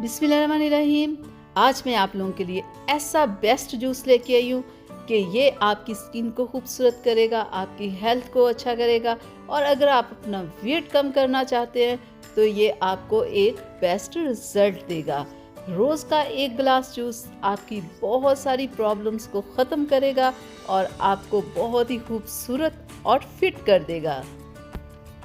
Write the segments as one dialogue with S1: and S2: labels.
S1: बिस्मिल्लाहिर्रहमानिर्रहीम। आज मैं आप लोगों के लिए ऐसा बेस्ट जूस लेके आई हूँ कि ये आपकी स्किन को खूबसूरत करेगा, आपकी हेल्थ को अच्छा करेगा और अगर आप अपना वेट कम करना चाहते हैं तो ये आपको एक बेस्ट रिजल्ट देगा। रोज़ का एक गिलास जूस आपकी बहुत सारी प्रॉब्लम्स को ख़त्म करेगा और आपको बहुत ही खूबसूरत और फिट कर देगा।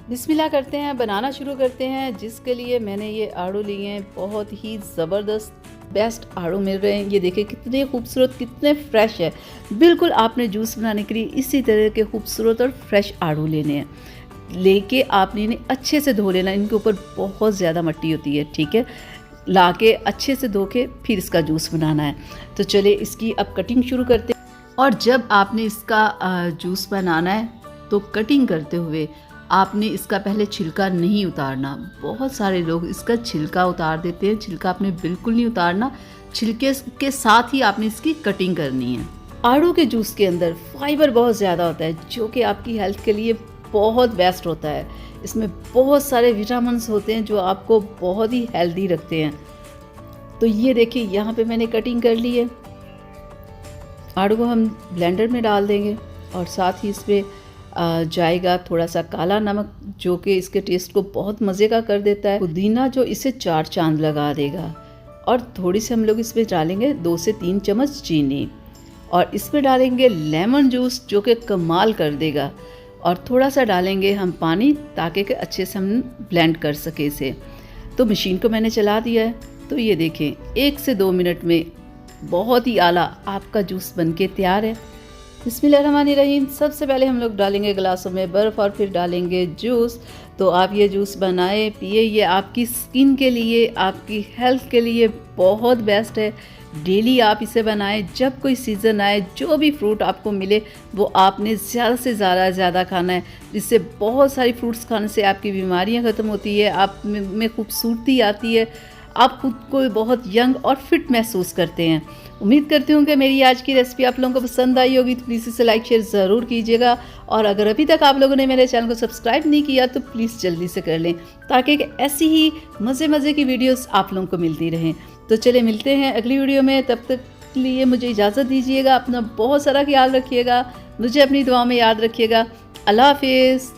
S1: बिस्मिल्लाह करते हैं, बनाना शुरू करते हैं। जिसके लिए मैंने ये आड़ू लिए हैं, बहुत ही ज़बरदस्त बेस्ट आड़ू मिल रहे हैं। ये देखिए कितने खूबसूरत, कितने फ्रेश है। बिल्कुल आपने जूस बनाने के लिए इसी तरह के खूबसूरत और फ्रेश आड़ू लेने हैं। लेके आपने इन्हें अच्छे से धो लेना। इनके ऊपर बहुत ज़्यादा मिट्टी होती है, ठीक है। ला के अच्छे से धो के फिर इसका जूस बनाना है। तो चलिए इसकी अब कटिंग शुरू करते हैं। और जब आपने इसका जूस बनाना है तो कटिंग करते हुए आपने इसका पहले छिलका नहीं उतारना। बहुत सारे लोग इसका छिलका उतार देते हैं, छिलका आपने बिल्कुल नहीं उतारना। छिलके के साथ ही आपने इसकी कटिंग करनी है। आड़ू के जूस के अंदर फाइबर बहुत ज़्यादा होता है जो कि आपकी हेल्थ के लिए बहुत बेस्ट होता है। इसमें बहुत सारे विटामिन्स होते हैं जो आपको बहुत ही हेल्दी रखते हैं। तो ये देखिए यहाँ पे मैंने कटिंग कर ली है। आड़ू को हम ब्लेंडर में डाल देंगे और साथ ही इसमें जाएगा थोड़ा सा काला नमक जो कि इसके टेस्ट को बहुत मज़े का कर देता है। पुदीना जो इसे 4 चांद लगा देगा। और थोड़ी सी हम लोग इसमें डालेंगे 2 से 3 चम्मच चीनी और इसमें डालेंगे लेमन जूस जो कि कमाल कर देगा। और थोड़ा सा डालेंगे हम पानी ताकि कि अच्छे से हम ब्लेंड कर सके इसे। तो मशीन को मैंने चला दिया है। तो ये देखें 1 से 2 मिनट में बहुत ही आला आपका जूस बनके तैयार है। बिस्मिल्लाहिर्रहमानिर्रहीम। सबसे पहले हम लोग डालेंगे गिलासों में बर्फ़ और फिर डालेंगे जूस। तो आप ये जूस बनाएं, पिए। ये आपकी स्किन के लिए, आपकी हेल्थ के लिए बहुत बेस्ट है। डेली आप इसे बनाएं। जब कोई सीज़न आए, जो भी फ्रूट आपको मिले वो आपने ज़्यादा से ज़्यादा खाना है। जिससे बहुत सारी फ्रूट्स खाने से आपकी बीमारियां ख़त्म होती है, आप में खूबसूरती आती है, आप खुद को बहुत यंग और फिट महसूस करते हैं। उम्मीद करती हूँ कि मेरी आज की रेसिपी आप लोगों को पसंद आई होगी। तो प्लीज़ इसे लाइक शेयर ज़रूर कीजिएगा। और अगर अभी तक आप लोगों ने मेरे चैनल को सब्सक्राइब नहीं किया तो प्लीज़ जल्दी से कर लें ताकि ऐसी ही मज़े की वीडियोस आप लोगों को मिलती रहें। तो चले मिलते हैं अगली वीडियो में। तब तक के लिए मुझे इजाज़त दीजिएगा। अपना बहुत सारा ख्याल रखिएगा। मुझे अपनी दुआओं में याद रखिएगा। अल्लाह हाफिज़।